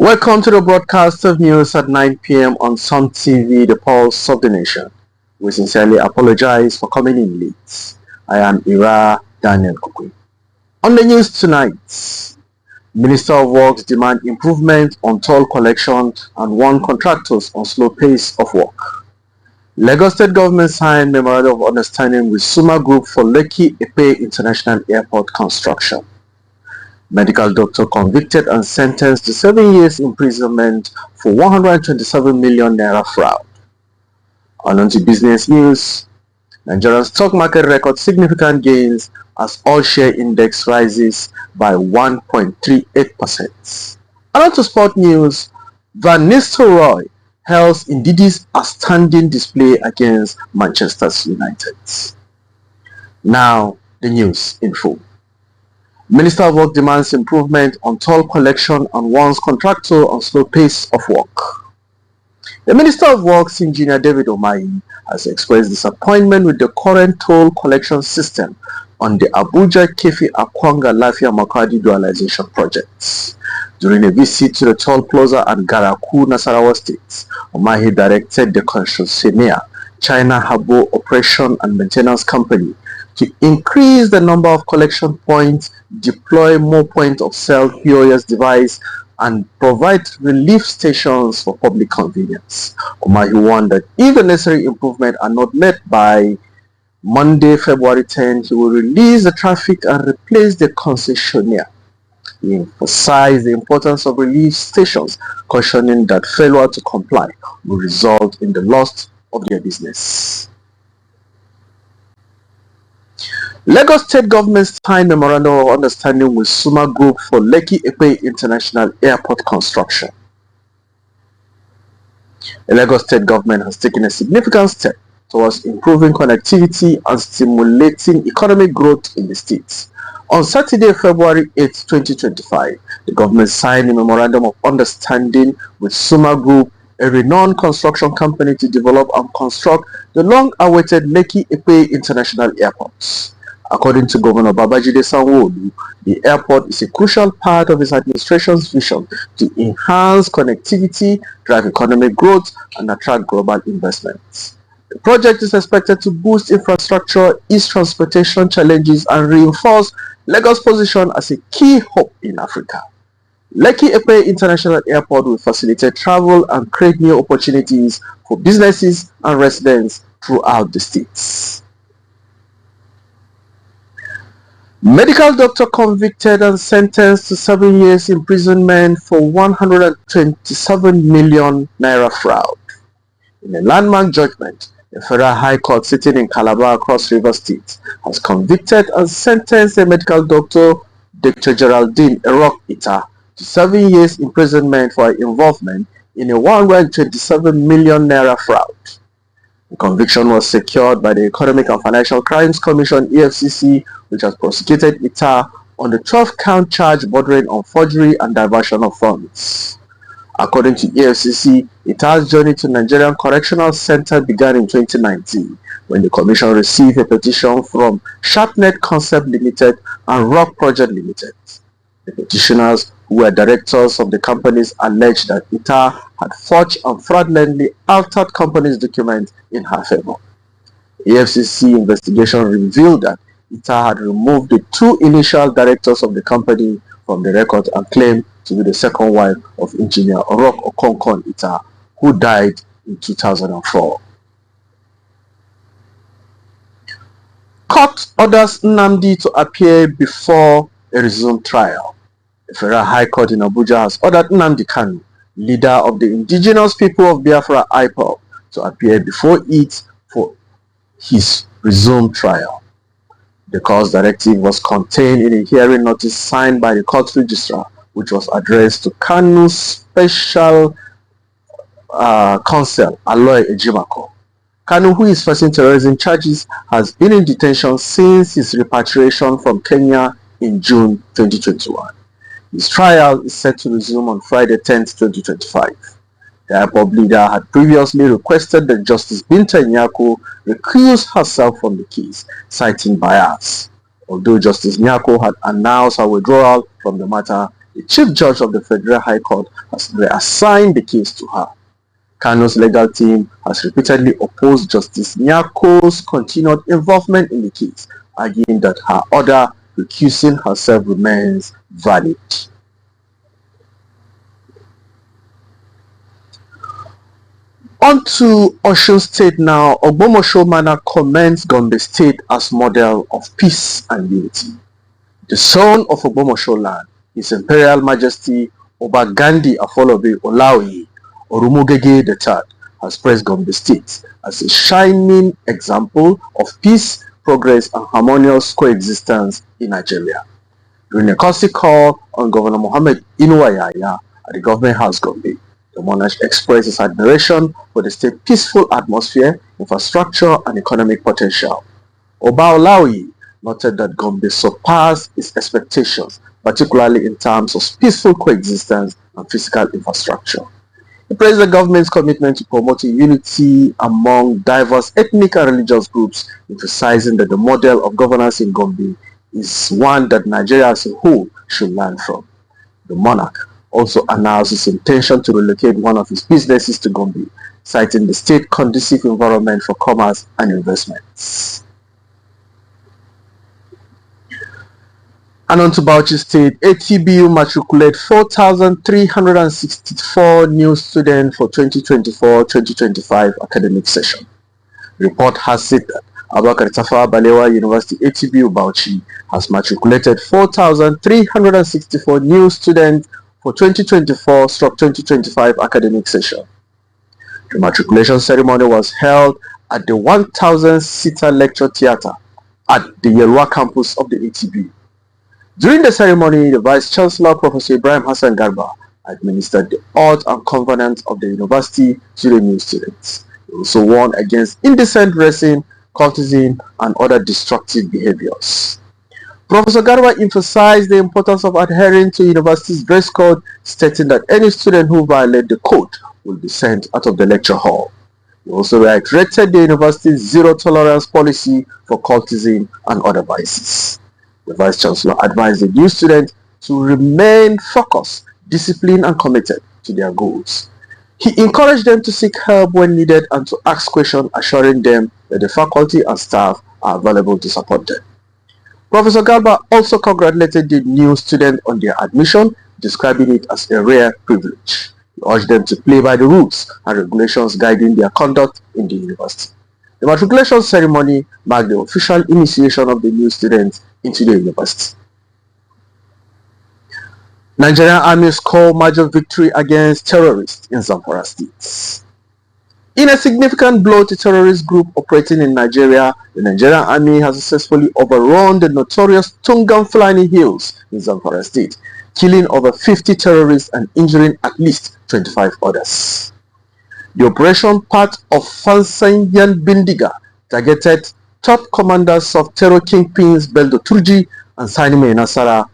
Welcome to the broadcast of news at 9 p.m. on Sumtv, the pulse of the nation. We sincerely apologize for coming in late. I am Ira Daniel Okwe. On the news tonight, Minister of Works demand improvement on toll collection and warn contractors on slow pace of work. Lagos State Government signed Memorandum of Understanding with Suma Group for Lekki Epe International Airport construction. Medical doctor convicted and sentenced to 7 years imprisonment for 127 million naira fraud. On to business news, Nigerian stock market records significant gains as all share index rises by 1.38%. On to sport news, Van Nistelrooy hails Ndidi's outstanding display against Manchester United. Now, the news in full. Minister of Work demands improvement on toll collection and warns contractor on slow pace of work. The Minister of Works, Engineer David Umahi, has expressed disappointment with the current toll collection system on the Abuja-Kefi-Akwanga Lafia-Makadi dualization projects. During a visit to the toll plaza at Garaku, Nasarawa State, Umahi directed the concessionaire China Harbour Operation and Maintenance Company to increase the number of collection points, deploy more point of sale POS device, and provide relief stations for public convenience. Umahi warned that if the necessary improvements are not met by Monday, February 10, he will release the traffic and replace the concessionaire. He emphasized the importance of relief stations, cautioning that failure to comply will result in the loss of their business. Lagos State Government signed Memorandum of Understanding with Suma Group for Lekki Epe International Airport construction. The Lagos State Government has taken a significant step towards improving connectivity and stimulating economic growth in the state. On Saturday, February 8, 2025, the government signed a Memorandum of Understanding with Suma Group, a renowned construction company, to develop and construct the long-awaited Lekki Epe International Airport. According to Governor Babajide Sanwo-Olu, the airport is a crucial part of his administration's vision to enhance connectivity, drive economic growth, and attract global investments. The project is expected to boost infrastructure, ease transportation challenges, and reinforce Lagos' position as a key hub in Africa. Lekki Epe International Airport will facilitate travel and create new opportunities for businesses and residents throughout the states. Medical doctor convicted and sentenced to 7 years imprisonment for 127 million naira fraud. In a landmark judgment, the Federal High Court sitting in Calabar, Cross River State, has convicted and sentenced a medical doctor, Dr. Geraldine Erok Ita, to 7 years imprisonment for her involvement in a 127 million naira fraud. The conviction was secured by the Economic and Financial Crimes Commission (EFCC), which has prosecuted Ita on the 12-count charge bordering on forgery and diversion of funds. According to EFCC, Ita's journey to Nigerian Correctional Center began in 2019, when the commission received a petition from Sharpnet Concept Limited and Rock Project Limited. The petitioners, who were directors of the companies, alleged that Ita had forged and fraudulently altered companies' documents in her favor. EFCC investigation revealed that Ita had removed the two initial directors of the company from the record and claimed to be the second wife of engineer Orok Okonkon Ita, who died in 2004. Court orders Nnamdi to appear before a resumed trial. The Federal High Court in Abuja has ordered Nnamdi Kanu, leader of the indigenous people of Biafra IPOB, to appear before it for his resumed trial. The court's directive was contained in a hearing notice signed by the court registrar, which was addressed to Kanu's special counsel, Aloy Ejimako. Kanu, who is facing terrorism charges, has been in detention since his repatriation from Kenya in June 2021. His trial is set to resume on Friday 10th, 2025. The IPOB leader had previously requested that Justice Binta Nyako recuse herself from the case, citing bias. Although Justice Nyako had announced her withdrawal from the matter, The Chief Judge of the Federal High Court has reassigned the case to her. Kano's legal team has repeatedly opposed Justice Nyako's continued involvement in the case, arguing that her order recusing herself remains valid. On to Osun State now. Ogbomosho Manor commends Gombe State as model of peace and unity. The son of Ogbomosho land, His Imperial Majesty Oba Gandhi Afolabi Olaoye Orumugege III, has praised Gombe State as a shining example of peace, progress, and harmonious coexistence in Nigeria. During a courtesy call on Governor Mohammed Inuwa at the Government House Gombe, the monarch expressed his admiration for the state's peaceful atmosphere, infrastructure, and economic potential. Oba Olaoye noted that Gombe surpassed its expectations, particularly in terms of peaceful coexistence and physical infrastructure. He praised the government's commitment to promoting unity among diverse ethnic and religious groups, emphasizing that the model of governance in Gombe is one that Nigeria as a whole should learn from. The monarch also announced his intention to relocate one of his businesses to Gombe, citing the state's conducive environment for commerce and investments. And on to Bauchi State, ATBU matriculate 4,364 new students for 2024-2025 academic session. The report has said that Abubakar Tafawa Balewa University ATBU Bauchi has matriculated 4,364 new students for 2024-2025 academic session. The matriculation ceremony was held at the 1,000-seater lecture theatre at the Yelwa campus of the ATBU. During the ceremony, the Vice Chancellor, Professor Ibrahim Hassan Garba, administered the oath and covenant of the university to the new students. He also warned against indecent dressing, cultism, and other destructive behaviors. Professor Garba emphasized the importance of adhering to university's dress code, stating that any student who violates the code will be sent out of the lecture hall. He also reiterated the university's zero-tolerance policy for cultism and other vices. The Vice Chancellor advised the new students to remain focused, disciplined, and committed to their goals. He encouraged them to seek help when needed and to ask questions, assuring them that the faculty and staff are available to support them. Professor Garba also congratulated the new students on their admission, describing it as a rare privilege. He urged them to play by the rules and regulations guiding their conduct in the university. The matriculation ceremony marked the official initiation of the new students into the university. Nigerian Army scored major victory against terrorists in Zamfara State. In a significant blow to terrorist group operating in Nigeria, the Nigerian Army has successfully overrun the notorious Tungan Fulani Hills in Zamfara State, killing over 50 terrorists and injuring at least 25 others. The operation, part of Fansanyan Bindiga, targeted top commanders of terror kingpins Beldo Turji and Sani Mai Nasara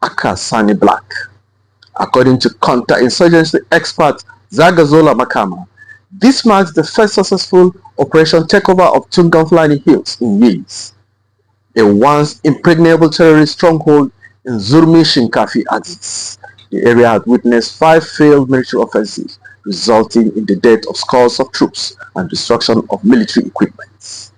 Aka Sani Black. According to counter-insurgency expert Zagazola Makama, this marks the first successful operation takeover of Tungan Fulani Hills in years. A once impregnable terrorist stronghold in Zurmi Shinkafi axis. The area had witnessed 5 failed military offensives, resulting in the death of scores of troops and destruction of military equipment.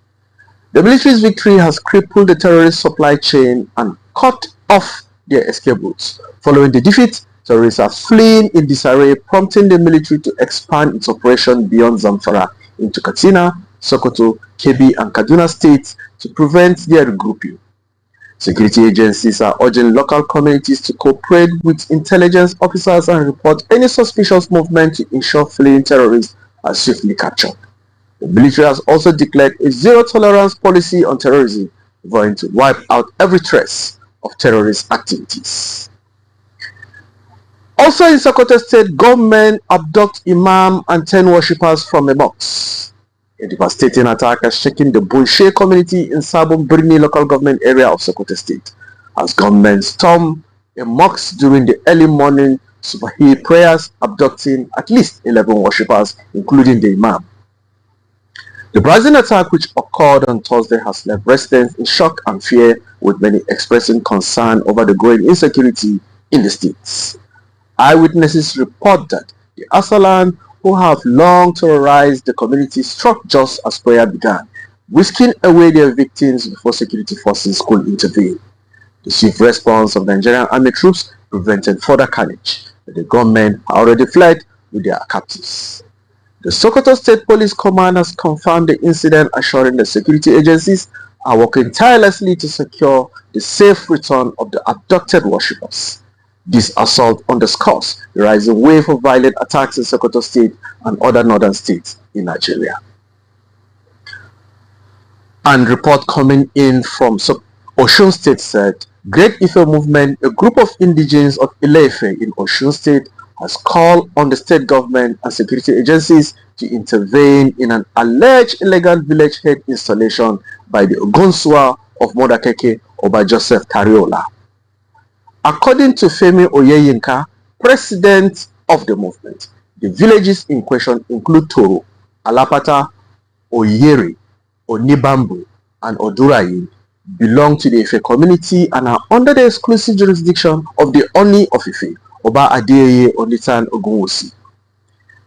The military's victory has crippled the terrorist supply chain and cut off their escape routes. Following the defeat, terrorists are fleeing in disarray, prompting the military to expand its operation beyond Zamfara into Katsina, Sokoto, Kebbi, and Kaduna states to prevent their regrouping. Security agencies are urging local communities to cooperate with intelligence officers and report any suspicious movement to ensure fleeing terrorists are swiftly captured. The military has also declared a zero-tolerance policy on terrorism, vowing to wipe out every trace of terrorist activities. Also in Sokoto State, government abduct imam and 10 worshippers from a mosque. A devastating attack has shaken the Bunshe community in Sabon Birni local government area of Sokoto State, as government stormed a mosque during the early morning Subahi prayers, abducting at least 11 worshippers, including the imam. The brazen attack, which occurred on Thursday, has left residents in shock and fear, with many expressing concern over the growing insecurity in the states. Eyewitnesses report that the Asalan, who have long terrorized the community, struck just as prayer began, whisking away their victims before security forces could intervene. The swift response of the Nigerian army troops prevented further carnage, but the gunmen had already fled with their captives. The Sokoto State Police Command has confirmed the incident, assuring the security agencies are working tirelessly to secure the safe return of the abducted worshippers. This assault underscores the rising wave of violent attacks in Sokoto State and other northern states in Nigeria. And report coming in from Osun State said, Great Ife Movement, a group of indigenes of Ile-Ife in Osun State, has called on the state government and security agencies to intervene in an alleged illegal village head installation by the Ogunsua of Modakeke Oba Joseph Tariola. According to Femi Oyeyinka, president of the movement, the villages in question include Toro, Alapata, Oyeri, Onibambu, and Odurayi, belong to the Ife community and are under the exclusive jurisdiction of the Oni of Ife, Oba Adeyeye Onitan Ogunwusi.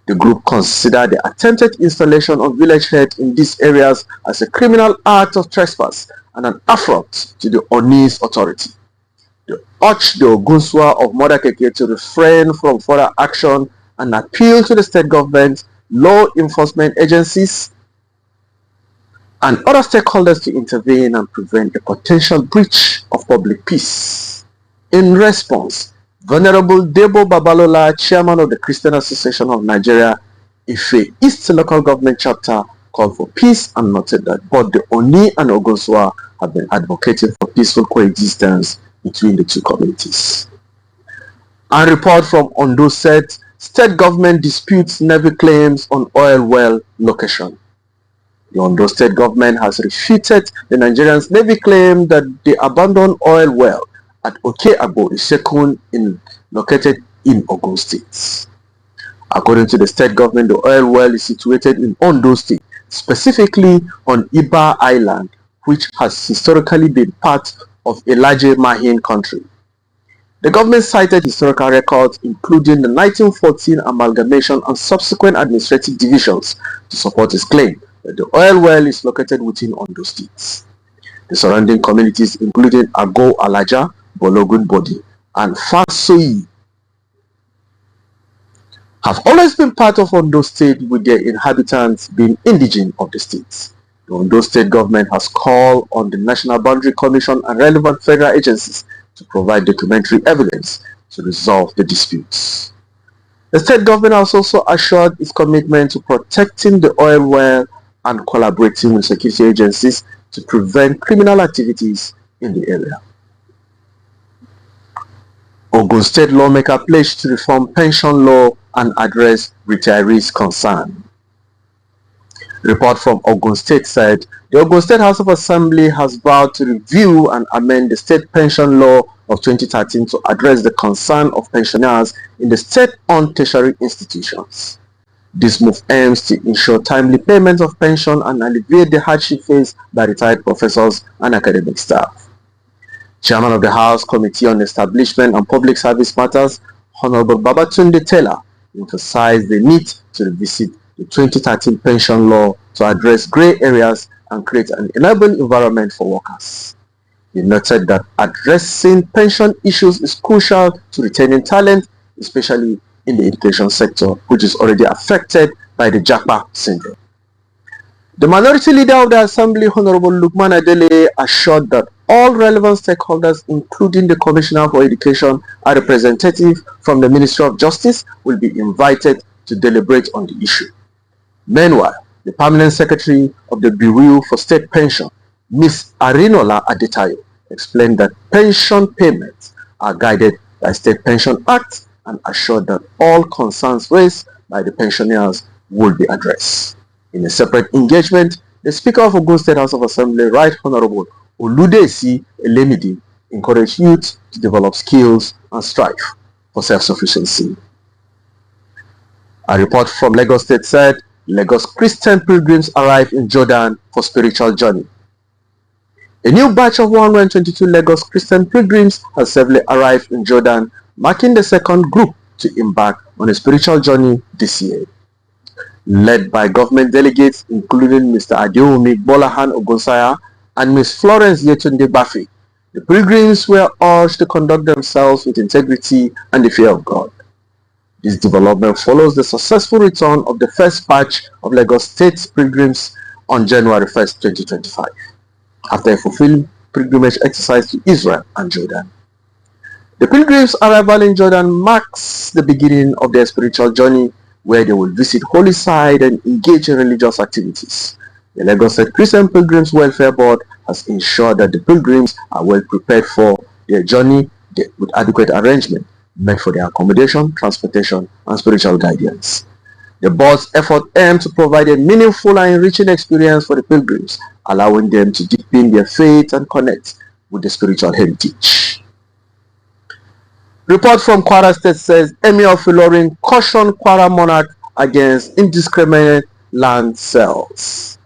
The group considered the attempted installation of village heads in these areas as a criminal act of trespass and an affront to the Oni's authority. They urged the Ogunsua of Modakeke to refrain from further action and appeal to the state government, law enforcement agencies, and other stakeholders to intervene and prevent a potential breach of public peace. In response, Venerable Debo Babalola, chairman of the Christian Association of Nigeria, Ife East Local Government Chapter, called for peace and noted that both the Oni and Ogunsua have been advocating for peaceful coexistence between the two communities. A report from Ondo said, state government disputes Navy claims on oil well location. The Ondo state government has refuted the Nigerians' Navy claim that the abandoned oil well at Oke-Agbo Isekun located in Ogun State. According to the state government, the oil well is situated in Ondo State, specifically on Iba Island, which has historically been part of a larger Mahin country. The government cited historical records, including the 1914 amalgamation and subsequent administrative divisions, to support its claim that the oil well is located within Ondo State. The surrounding communities, including Ago Alaja, Bologun Bodi, and Fasoyi, have always been part of Ondo State, with their inhabitants being indigene of the state. The Ondo State government has called on the National Boundary Commission and relevant federal agencies to provide documentary evidence to resolve the disputes. The state government has also assured its commitment to protecting the oil well and collaborating with security agencies to prevent criminal activities in the area. Ogun State lawmaker pledged to reform pension law and address retirees' concern. Report from Ogun State said, the Ogun State House of Assembly has vowed to review and amend the state pension law of 2013 to address the concern of pensioners in the state-owned tertiary institutions. This move aims to ensure timely payment of pension and alleviate the hardship faced by retired professors and academic staff. Chairman of the House Committee on Establishment and Public Service Matters, Honorable Babatunde Taylor, emphasized the need to revisit the 2013 pension law to address gray areas and create an enabling environment for workers. He noted that addressing pension issues is crucial to retaining talent, especially in the education sector, which is already affected by the Japa syndrome. The minority leader of the Assembly, Honorable Lukman Adele, assured that all relevant stakeholders, including the Commissioner for Education and representative from the Ministry of Justice, will be invited to deliberate on the issue. Meanwhile, the Permanent Secretary of the Bureau for State Pension, Ms. Arinola Adetayo, explained that pension payments are guided by State Pension Act and assured that all concerns raised by the pensioners will be addressed. In a separate engagement, the Speaker of Ogun State House of Assembly, Right Honorable Oludesi Elemidi, encouraged youth to develop skills and strive for self-sufficiency. A report from Lagos State said, Lagos Christian pilgrims arrived in Jordan for spiritual journey. A new batch of 122 Lagos Christian pilgrims has safely arrived in Jordan marking the second group to embark on a spiritual journey this year. Led by government delegates including Mr. Adeomi Bolahan Ogonsaya and Ms. Florence Yetunde Bafi, the pilgrims were urged to conduct themselves with integrity and the fear of God. This development follows the successful return of the first batch of Lagos State pilgrims on January 1st, 2025, after a fulfilling pilgrimage exercise to Israel and Jordan. The pilgrims' arrival in Jordan marks the beginning of their spiritual journey, where they will visit holy sites and engage in religious activities. The Lagos State Christian Pilgrims Welfare Board has ensured that the pilgrims are well prepared for their journey with adequate arrangement made for their accommodation, transportation, and spiritual guidance. The board's effort aims to provide a meaningful and enriching experience for the pilgrims, allowing them to deepen their faith and connect with the spiritual heritage. Report from Kwara State says Emir of Ilorin cautioned Kwara monarch against indiscriminate land sales.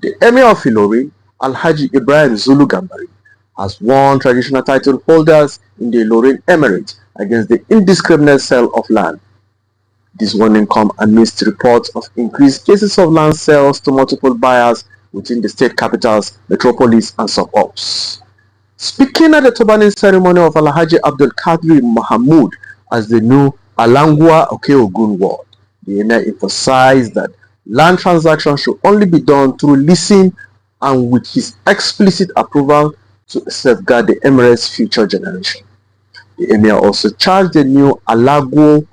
The Emir of Ilorin, Alhaji Ibrahim Zulu Gambari, has warned traditional title holders in the Ilorin Emirate against the indiscriminate sale of land. This warning comes amidst reports of increased cases of land sales to multiple buyers within the state capitals, metropolis, and suburbs. Speaking at the turbaning ceremony of Alhaji Abdul Qadir Mahmoud as the new Alangua Okeogun ward, the Emir emphasized that land transactions should only be done through leasing and with his explicit approval to safeguard the Emirates' future generation. The Emir also charged the new Alangua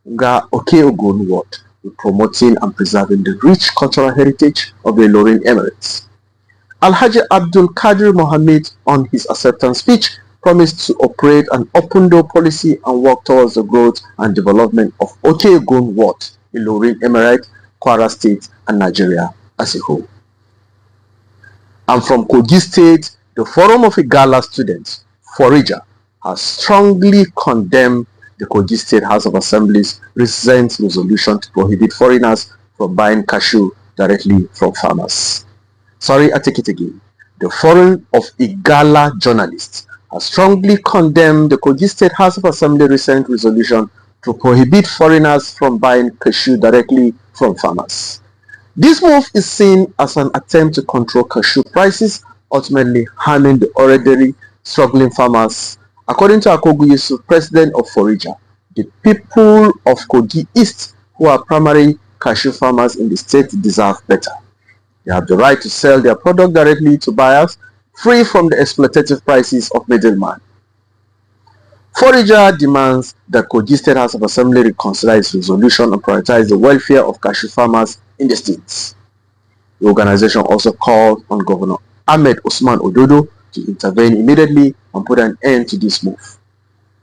Okeogun ward with promoting and preserving the rich cultural heritage of the Ilorin Emirates. Alhaji Abdul Qadir Mohammed, on his acceptance speech, promised to operate an open door policy and work towards the growth and development of Okeogun Ward, Ilorin Emirate, Kwara State, and Nigeria as a whole. And from Kogi State, the Forum of Igala Students, Forija, has strongly condemned the Kogi State House of Assembly's recent resolution to prohibit foreigners from buying cashew directly from farmers. Sorry, I take it again. The Forum of Igala journalists has strongly condemned the Kogi State House of Assembly recent resolution to prohibit foreigners from buying cashew directly from farmers. This move is seen as an attempt to control cashew prices, ultimately harming the already struggling farmers. According to Akogu Yusuf, president of Forija, the people of Kogi East, who are primary cashew farmers in the state, deserve better. They have the right to sell their product directly to buyers, free from the exploitative prices of middlemen. Forija demands that Kogi State House of Assembly reconsider its resolution and prioritize the welfare of cashew farmers in the states. The organization also called on Governor Ahmed Usman Ododo to intervene immediately and put an end to this move.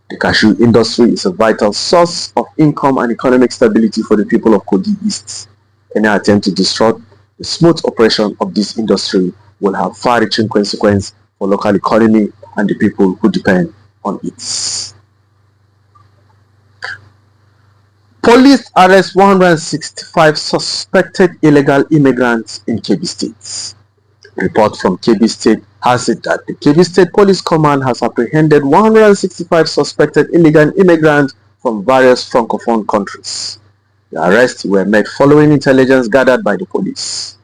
The cashew industry is a vital source of income and economic stability for the people of Kogi East. Any attempt to disrupt the smooth operation of this industry will have far-reaching consequences for local economy and the people who depend on it. Police arrest 165 suspected illegal immigrants in Kebbi State. Report from Kebbi State has it that the Kebbi State Police Command has apprehended 165 suspected illegal immigrants from various Francophone countries. The arrests were made following intelligence gathered by the police.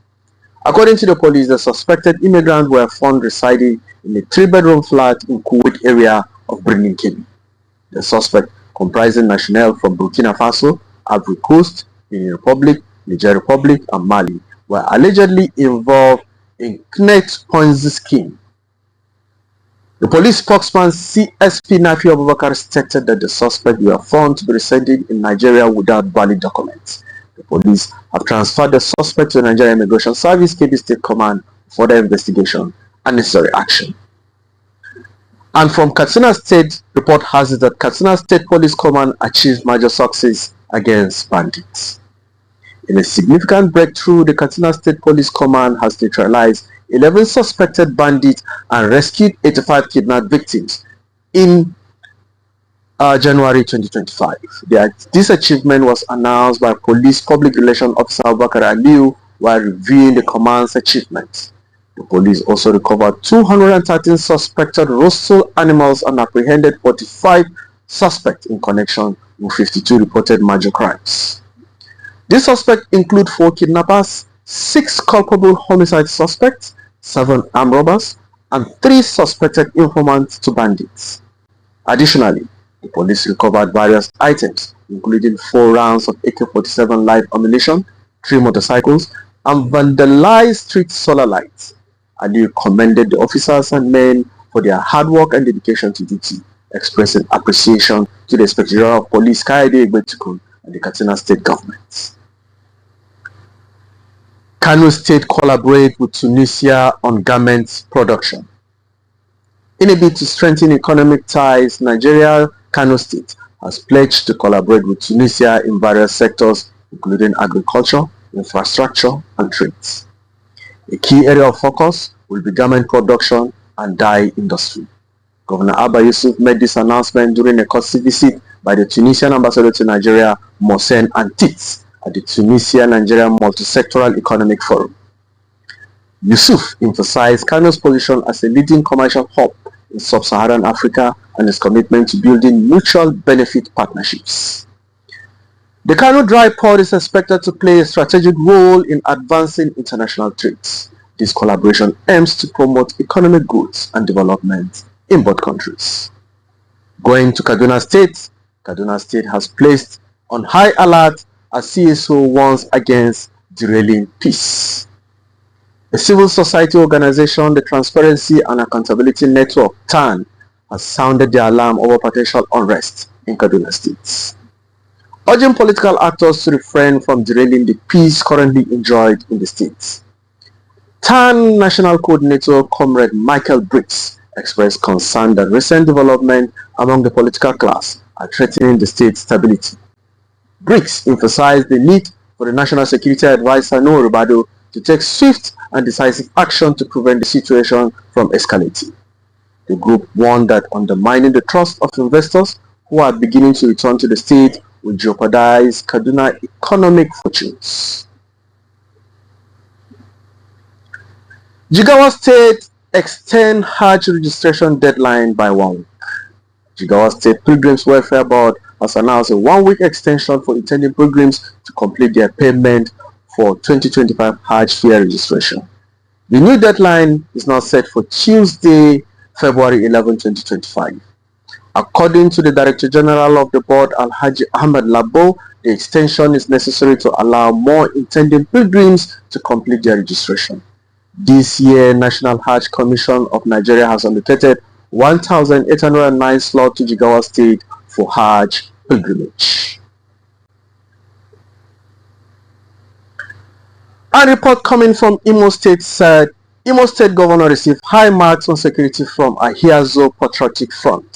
According to the police, the suspected immigrants were found residing in a 3-bedroom flat in Kuwait area of Birnin Kebbi. The suspect, comprising nationals from Burkina Faso, Ivory Coast, Benin Republic, Niger Republic, and Mali, were allegedly involved in Connect Ponzi scheme. The police spokesman CSP Nafi Abubakar stated that the suspects were found to be residing in Nigeria without valid documents. The police have transferred the suspect to the Nigeria Immigration Service Kebbi State Command for further investigation and necessary action. And from Katsina State, report has it that Katsina State Police Command achieved major success against bandits. In a significant breakthrough, the Katsina State Police Command has neutralized 11 suspected bandits and rescued 85 kidnapped victims in January 2025. This achievement was announced by Police Public Relations Officer Abubakar Aliu while reviewing the command's achievements. The police also recovered 213 suspected rustle animals and apprehended 45 suspects in connection with 52 reported major crimes. These suspects include 4 kidnappers, 6 culpable homicide suspects, 7 armed robbers, and 3 suspected informants to bandits. Additionally, the police recovered various items, including 4 rounds of AK-47 live ammunition, 3 motorcycles, and vandalized street solar lights. Aliyu commended the officers and men for their hard work and dedication to duty, expressing appreciation to the Inspector General of Police Kayode Egbetukun and the Katsina State government. Kano State collaborate with Tunisia on garment production. In a bid to strengthen economic ties, Nigeria, Kano State has pledged to collaborate with Tunisia in various sectors, including agriculture, infrastructure, and trades. A key area of focus will be garment production and dye industry. Governor Abba Yusuf made this announcement during a courtesy visit by the Tunisian ambassador to Nigeria, Mohsen Antits, at the Tunisia-Nigeria Multi-Sectoral Economic Forum. Yusuf emphasized Kano's position as a leading commercial hub in sub-Saharan Africa and his commitment to building mutual benefit partnerships. The Kano Dry Port is expected to play a strategic role in advancing international trade. This collaboration aims to promote economic growth and development in both countries. Going to Kaduna State has placed on high alert as CSO warns against derailing peace. A civil society organization, the Transparency and Accountability Network, TAN, has sounded the alarm over potential unrest in Kaduna State, urging political actors to refrain from derailing the peace currently enjoyed in the state. TAN National Coordinator Comrade Michael Briggs expressed concern that recent development among the political class are threatening the state's stability. Briggs emphasized the need for the National Security Advisor Nuhu Ribadu to take swift and decisive action to prevent the situation from escalating. The group warned that undermining the trust of investors who are beginning to return to the state will jeopardize Kaduna economic fortunes. Jigawa State extend Hajj registration deadline by 1 week. Jigawa State Pilgrims Welfare Board has announced a 1-week extension for intending pilgrims to complete their payment for 2025 Hajj fare registration. The new deadline is now set for Tuesday, February 11, 2025. According to the Director General of the board, Alhaji Ahmed Labo, the extension is necessary to allow more intending pilgrims to complete their registration. This year, National Hajj Commission of Nigeria has allocated 1,809 slots to Jigawa State for Hajj pilgrimage. A report coming from Imo State said Imo State Governor received high marks on security from Ahiazo Patriotic Front.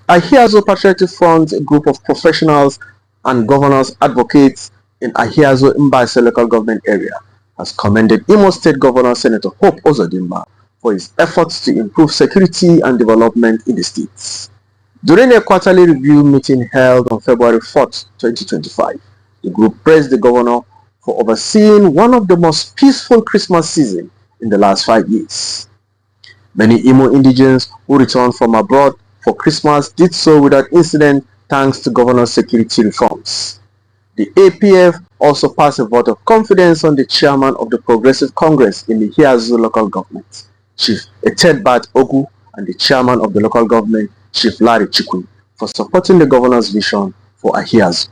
Ahiazo Patriotic Front, a group of professionals and governors advocates in Ahiazo Mbase local government area, has commended Imo State Governor Senator Hope Uzodimma for his efforts to improve security and development in the states. During a quarterly review meeting held on February 4, 2025, the group praised the governor for overseeing one of the most peaceful Christmas seasons in the last 5 years. Many Imo indigents who returned from abroad for Christmas did so without incident thanks to governor's security reforms. The APF also passed a vote of confidence on the chairman of the Progressive Congress in the Ahiazo local government, Chief Etedbat Ogu, and the chairman of the local government, Chief Larry Chikwe, for supporting the governor's vision for Ahiazo.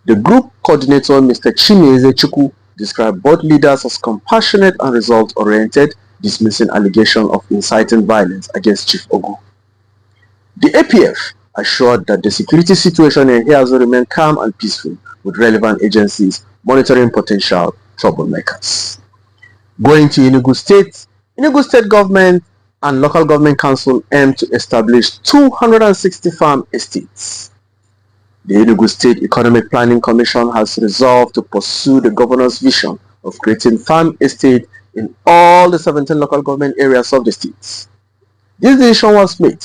The group coordinator, Mr. Chinyeze Chukwu, described both leaders as compassionate and result-oriented, dismissing allegations of inciting violence against Chief Ogu. The APF assured that the security situation in Ahiazo remained calm and peaceful, with relevant agencies monitoring potential troublemakers. Going to Enugu State government and local government council aim to establish 260 farm estates. The Enugu State Economic Planning Commission has resolved to pursue the governor's vision of creating farm estate in all the 17 local government areas of the states. This decision was made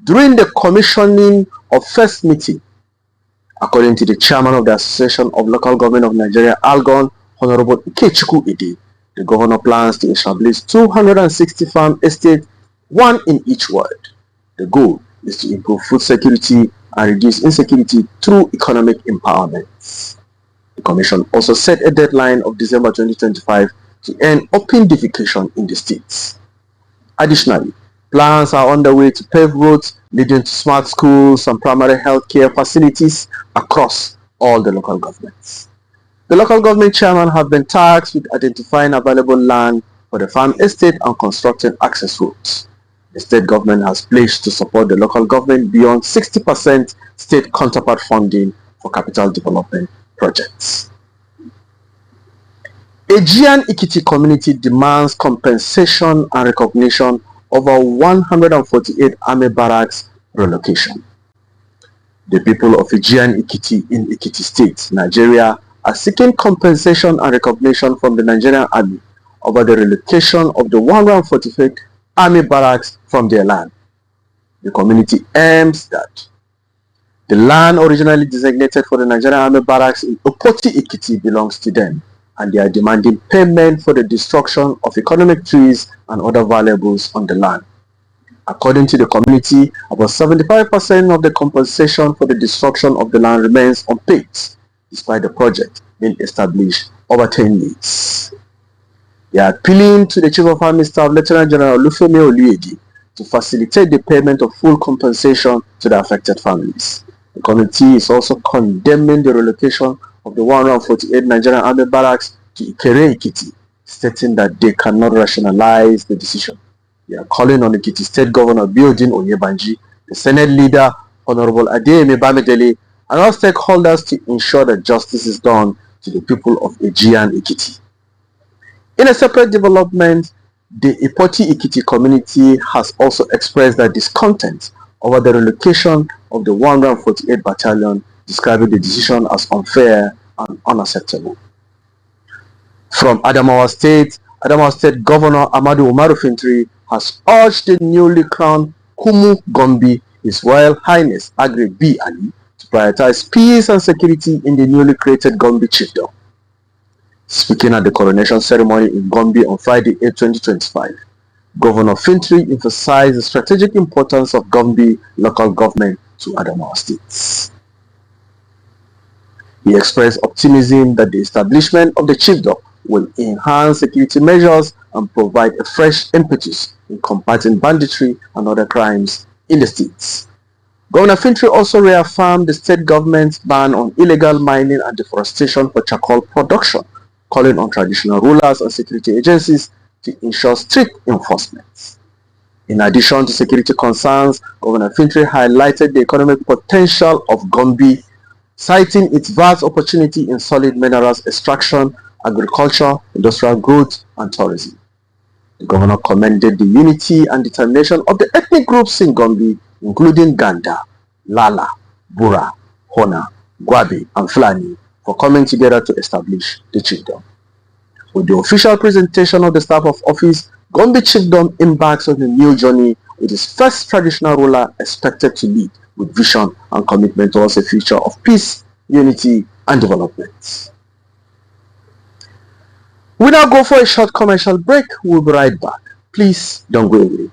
during the commissioning of first meeting. According to the chairman of the Association of Local Government of Nigeria, Algon, Honorable Ikechukwu Ide, the governor plans to establish 260 farm estates, one in each ward. The goal is to improve food security and reduce insecurity through economic empowerment. The Commission also set a deadline of December 2025 to end open defecation in the states. Additionally, plans are underway to pave roads leading to smart schools and primary health care facilities across all the local governments. The local government chairman have been tasked with identifying available land for the farm estate and constructing access roads. The state government has pledged to support the local government beyond 60% state counterpart funding for capital development projects. Aegean Ikiti community demands compensation and recognition over 148 army barracks relocation. The people of Aegean Ikiti in Ikiti State, Nigeria, are seeking compensation and recognition from the Nigerian Army over the relocation of the 148 army barracks from their land. The community aims that the land originally designated for the Nigerian Army barracks in Opoti Ikiti belongs to them, and they are demanding payment for the destruction of economic trees and other valuables on the land. According to the community, about 75% of the compensation for the destruction of the land remains unpaid, despite the project being established over 10 years. They are appealing to the Chief of Army Staff, Lieutenant General Olufemi Oluyede, to facilitate the payment of full compensation to the affected families. The committee is also condemning the relocation of the 148 Nigerian Army barracks to Ikere Ikiti, stating that they cannot rationalize the decision. They are calling on Ikiti State Governor Biodun Oyebanji, the Senate leader Honorable Adeyemi Bamidele, and all stakeholders to ensure that justice is done to the people of Aegean Ikiti. In a separate development, the Ipoti Ikiti community has also expressed their discontent over the relocation of the 148 battalion, describing the decision as unfair and unacceptable. From Adamawa State Governor Amadu Umaru Fintri has urged the newly crowned Kumu Gombe, His Royal Highness Agri B. Ali, to prioritize peace and security in the newly created Gombe Chiefdom. Speaking at the coronation ceremony in Gombe on Friday, 8, 2025, Governor Fintri emphasized the strategic importance of Gombe local government to Adamawa State. He expressed optimism that the establishment of the chiefdom will enhance security measures and provide a fresh impetus in combating banditry and other crimes in the states. Governor Fintri also reaffirmed the state government's ban on illegal mining and deforestation for charcoal production, calling on traditional rulers and security agencies to ensure strict enforcement. In addition to security concerns, Governor Fintri highlighted the economic potential of Gombe, citing its vast opportunity in solid minerals extraction, agriculture, industrial growth, and tourism. The governor commended the unity and determination of the ethnic groups in Gombe, including Ganda, Lala, Bura, Hona, Gwabi, and Fulani, for coming together to establish the chiefdom. With the official presentation of the staff of office, Gombe Chiefdom embarks on a new journey with its first traditional ruler expected to lead with vision and commitment towards a future of peace, unity, and development. We now go for a short commercial break. We'll be right back. Please don't go away.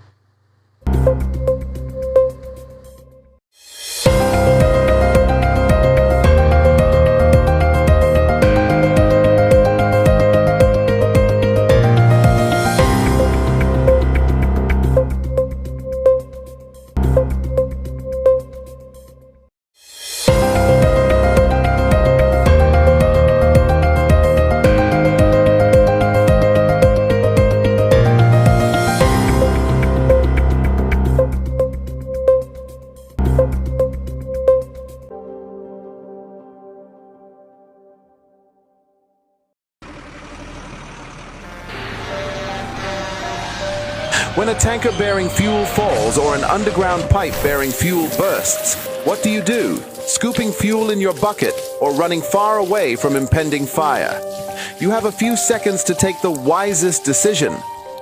When a tanker bearing fuel falls or an underground pipe bearing fuel bursts, what do? Scooping fuel in your bucket or running far away from impending fire? You have a few seconds to take the wisest decision.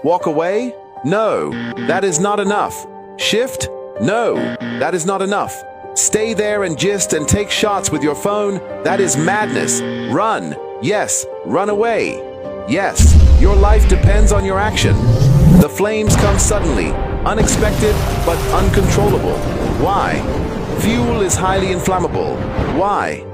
Walk away? No, that is not enough. Shift? No, that is not enough. Stay there and gist and take shots with your phone? That is madness. Run. Yes, run away. Yes, your life depends on your action. The flames come suddenly, Unexpected but uncontrollable. Why? Fuel is highly inflammable. Why?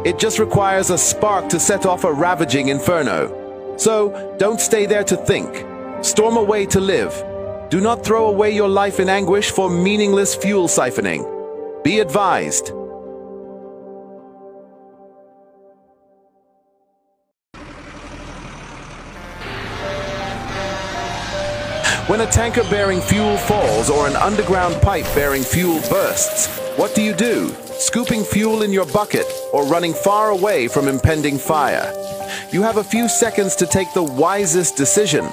It just requires a spark to set off a ravaging inferno. So, don't stay there to think. Storm away to live. Do not throw away your life in anguish for meaningless fuel siphoning. Be advised. When a tanker bearing fuel falls or an underground pipe bearing fuel bursts, what do? Scooping fuel in your bucket or running far away from impending fire? You have a few seconds to take the wisest decision.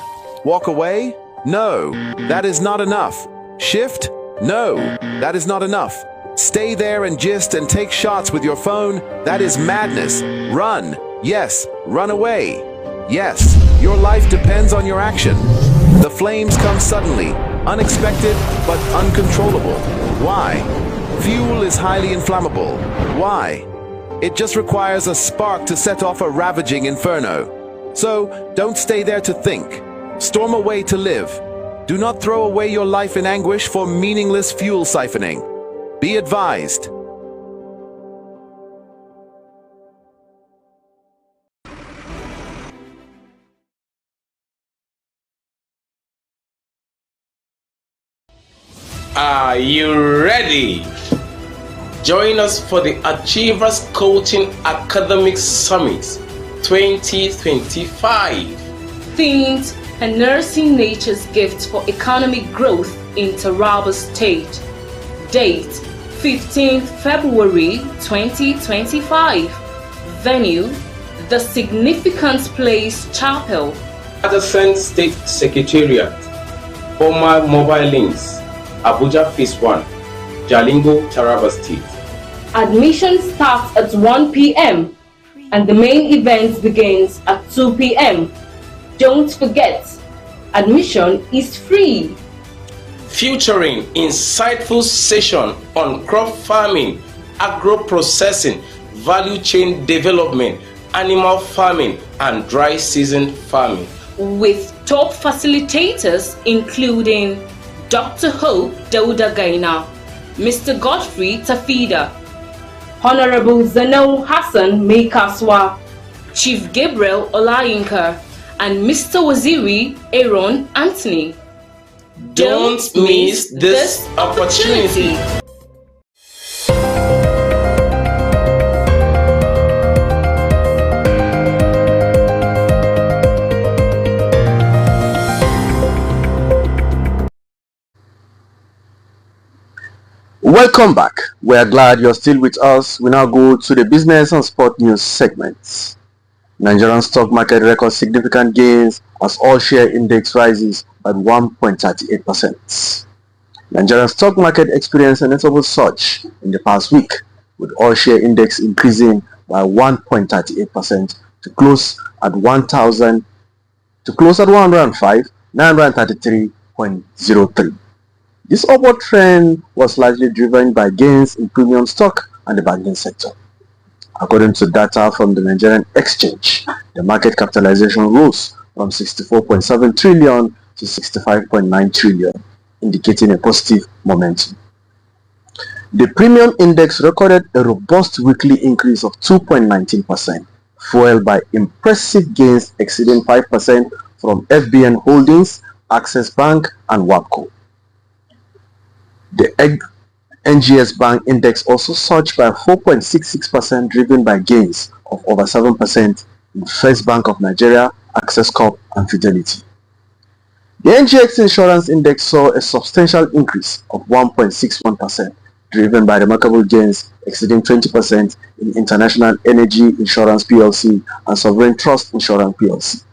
Walk away? No, that is not enough. Shift? No, that is not enough. Stay there and gist and take shots with your phone? That is madness. Run. Yes, run away. Yes, your life depends on your action. The flames come suddenly, unexpected but uncontrollable. Why? Fuel is highly inflammable. Why? It just requires a spark to set off a ravaging inferno. So, don't stay there to think. Storm away to live. Do not throw away your life in anguish for meaningless fuel siphoning. Be advised. Are you ready? Join us for the Achievers Coaching Academic Summit 2025. Themed Harnessing Nature's Gift for Economic Growth in Taraba State. Date 15th February 2025. Venue The Significance Place Chapel. Adjacent State Secretariat. Former Mobile Links. Abuja Phase 1, Jalingo, Taraba State. Admission starts at 1 p.m. and the main event begins at 2 p.m. Don't forget, admission is free. Featuring insightful session on crop farming, agro-processing, value chain development, animal farming, and dry season farming. With top facilitators including Dr. Hope Dauda Gaina, Mr. Godfrey Tafida, Honorable Zano Hassan Mekaswa, Chief Gabriel Olayinka, and Mr. Waziri Aaron Anthony. Don't miss this opportunity. Welcome back. We are glad you're still with us. We now go to the business and sport news segments. Nigerian stock market records significant gains as all share index rises by 1.38%. Nigerian stock market experienced a notable surge in the past week, with all share index increasing by 1.38% to close at 105,933.03. This upward trend was largely driven by gains in premium stock and the banking sector. According to data from the Nigerian Exchange, the market capitalization rose from 64.7 trillion to 65.9 trillion, indicating a positive momentum. The premium index recorded a robust weekly increase of 2.19%, fueled by impressive gains exceeding 5% from FBN Holdings, Access Bank, and WAPCO. The NGS Bank Index also surged by 4.66%, driven by gains of over 7% in First Bank of Nigeria, Access Corp, and Fidelity. The NGX Insurance Index saw a substantial increase of 1.61%, driven by remarkable gains exceeding 20% in International Energy Insurance PLC and Sovereign Trust Insurance PLC.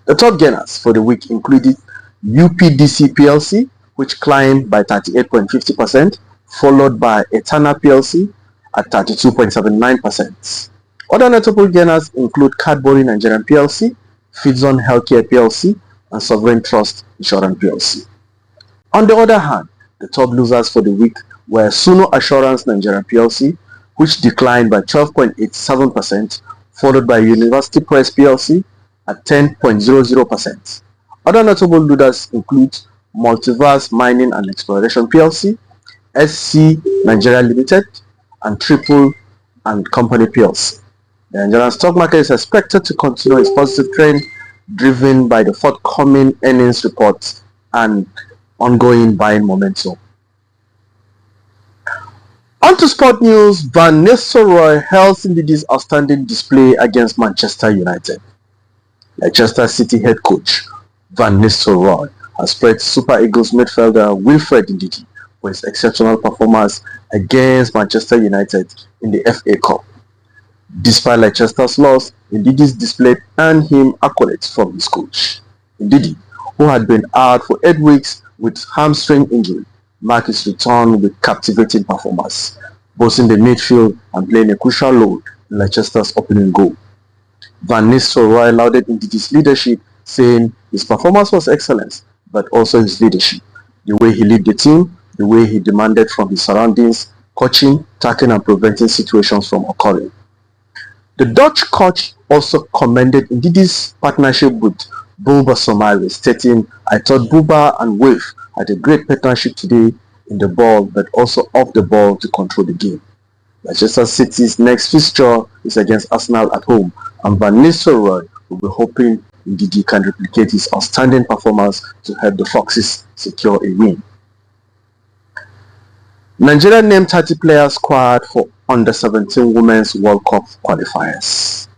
The top gainers for the week included UPDC PLC, which climbed by 38.50%, followed by Etana PLC at 32.79%. Other notable gainers include Cadbury Nigerian PLC, Fidzon Healthcare PLC, and Sovereign Trust Insurance PLC. On the other hand, the top losers for the week were Suno Assurance Nigeria PLC, which declined by 12.87%, followed by University Press PLC at 10.00%. Other notable losers include Multiverse Mining and Exploration PLC, SC Nigeria Limited, and Triple and Company PLC. The Nigerian stock market is expected to continue its positive trend, driven by the forthcoming earnings reports and ongoing buying momentum. On to sport news. Van Nistelrooy held Ndidi's outstanding display against Manchester United. Leicester City head coach Van Nistelrooy has praised Super Eagles midfielder Wilfred Ndidi for his exceptional performance against Manchester United in the FA Cup. Despite Leicester's loss, Ndidi's display earned him accolades from his coach. Ndidi, who had been out for 8 weeks with hamstring injury, marked his return with captivating performance, bossing the midfield and playing a crucial role in Leicester's opening goal. Van Nistelrooy lauded Ndidi's leadership, saying his performance was excellent, but also his leadership, the way he led the team, the way he demanded from his surroundings, coaching, tackling and preventing situations from occurring. The Dutch coach also commended Ndidi's partnership with Buba Somare, stating, "I thought Buba and Wilf had a great partnership today in the ball, but also off the ball to control the game." Manchester City's next fixture is against Arsenal at home, and Van Nistelrooy will be hoping Ndidi can replicate his outstanding performance to help the Foxes secure a win. Nigeria named 30-player squad for Under-17 Women's World Cup qualifiers.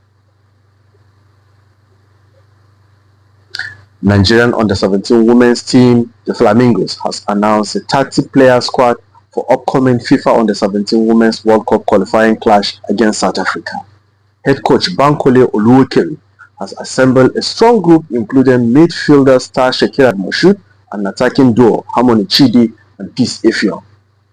Nigerian Under-17 women's team, the Flamingos, has announced a 30-player squad for upcoming FIFA Under-17 Women's World Cup qualifying clash against South Africa. Head coach Bankole Oluwakere has assembled a strong group including midfielder star Shakira Moshood and attacking duo Harmony Chidi and Peace Effiong.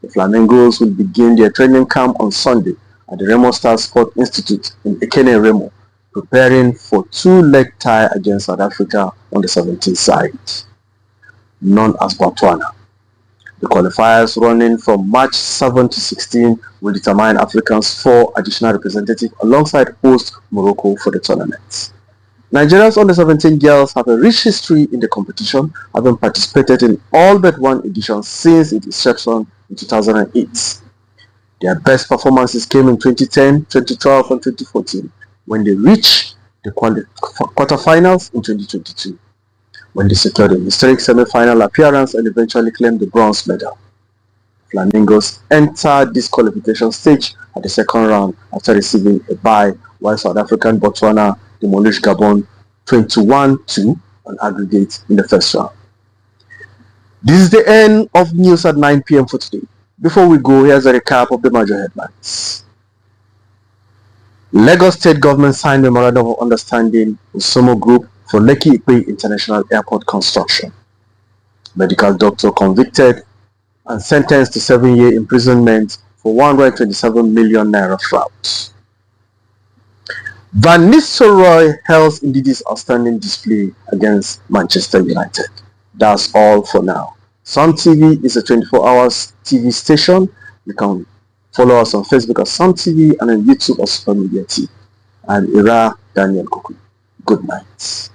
The Flamingos will begin their training camp on Sunday at the Remo Star Sport Institute in Ekene Remo, preparing for two-leg tie against South Africa on the 17th side, known as Botswana. The qualifiers running from March 7 to 16 will determine Africa's 4 additional representatives alongside host Morocco for the tournament. Nigeria's Under-17 girls have a rich history in the competition, having participated in all but one edition since its inception in 2008. Their best performances came in 2010, 2012 and 2014 when they reached the quarterfinals in 2022, when they secured a historic semi-final appearance and eventually claimed the bronze medal. Flamingos entered this qualification stage at the second round after receiving a bye, while South African Botswana demolished Gabon 21-2 on aggregate in the first round. This is the end of news at 9 p.m. for today. Before we go, here's a recap of the major headlines. Lagos State Government signed Memorandum of Understanding with Somo Group for Lekki Ipe International Airport construction. Medical doctor convicted and sentenced to 7-year imprisonment for 127 million naira fraud. Van Nistelrooy held Ndidi's outstanding display against Manchester United. That's all for now. Sumtv is a 24-hour TV station. You can follow us on Facebook at Sumtv and on YouTube as Super Media TV. I'm Ira Daniel Kuku. Good night.